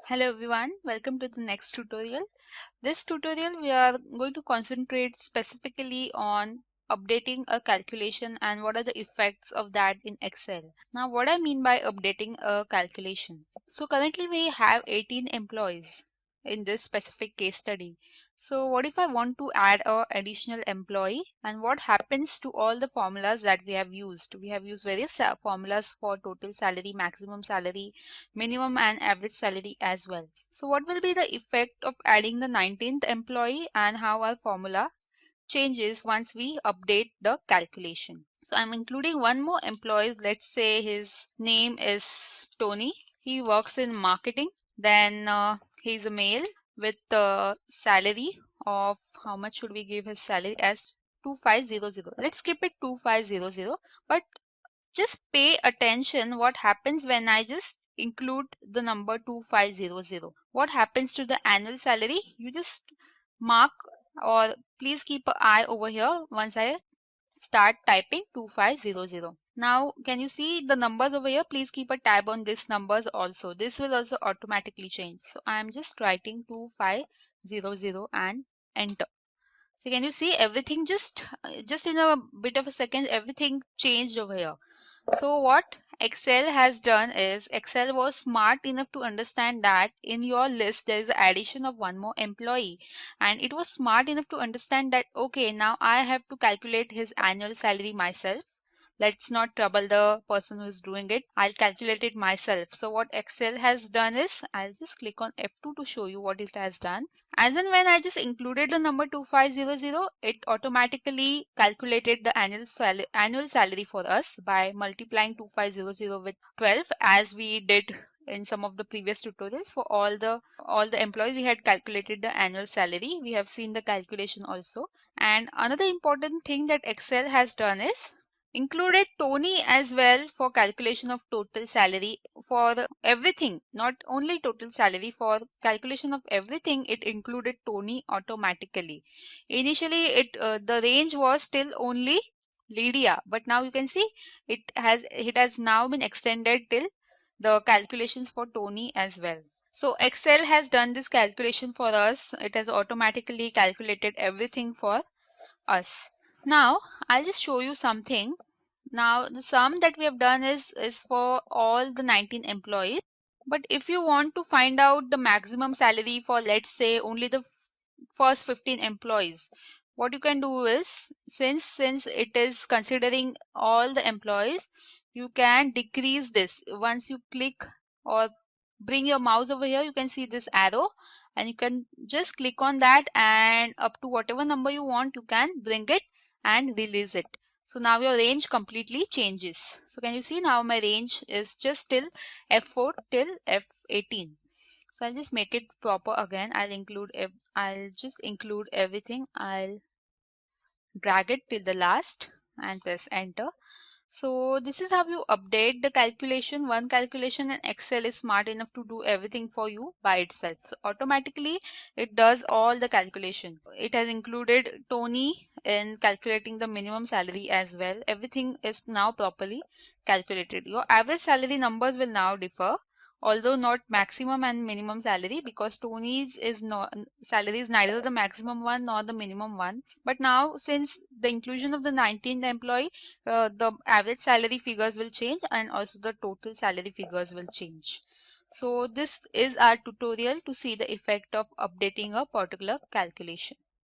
Hello everyone, welcome to the next tutorial. This tutorial we are going to concentrate specifically on updating a calculation and what are the effects of that in Excel. Now what I mean by updating a calculation. So currently we have 18 employees in this specific case study. So what if I want to add a additional employee, and what happens to all the formulas that we have used? We have used various formulas for total salary, maximum salary, minimum and average salary as well. So what will be the effect of adding the 19th employee and how our formula changes once we update the calculation? So I'm including one more employee. Let's say his name is Tony. He works in marketing. Then he's a male with salary of, how much should we give his salary as 2500. Let's keep it 2500, but just pay attention what happens when I just include the number 2500. What happens to the annual salary? You just mark, or please keep an eye over here once I start typing 2500. Now can you see the numbers over here? Please keep a tab on these numbers also. This will also automatically change. So I am just writing 2500 and enter. So can you see everything just in a bit of a second everything changed over here. So what Excel has done is, Excel was smart enough to understand that in your list there is an addition of one more employee, and it was smart enough to understand that okay, now I have to calculate his annual salary myself. Let's not trouble the person who is doing it. I'll calculate it myself. So what Excel has done is, I'll just click on F2 to show you what it has done. As and when I just included the number 2500, it automatically calculated the annual salary for us by multiplying 2500 with 12, as we did in some of the previous tutorials. For all the employees, we had calculated the annual salary. We have seen the calculation also. And another important thing that Excel has done is included Tony as well for calculation of total salary for everything, not only total salary. For calculation of everything, it included Tony automatically. Initially the range was still only Lydia, but now you can see it has now been extended till the calculations for Tony as well. So Excel has done this calculation for us. It has automatically calculated everything for us. Now I'll just show you something. Now the sum that we have done is for all the 19 employees. But if you want to find out the maximum salary for, let's say, only the first 15 employees, what you can do is, since it is considering all the employees, you can decrease this. Once you click or bring your mouse over here, you can see this arrow, and you can just click on that, and up to whatever number you want, you can bring it and release it. So now your range completely changes. So can you see now my range is just till F4 till F18. So I'll just make it proper again. I'll just include everything. I'll drag it till the last and press enter. So this is how you update the calculation, one calculation, and Excel is smart enough to do everything for you by itself. So automatically it does all the calculation. It has included Tony in calculating the minimum salary as well. Everything is now properly calculated. Your average salary numbers will now differ, although not maximum and minimum salary, because Tony's salary is neither the maximum one nor the minimum one. But now, since the inclusion of the 19th employee, the average salary figures will change, and also the total salary figures will change. So this is our tutorial to see the effect of updating a particular calculation.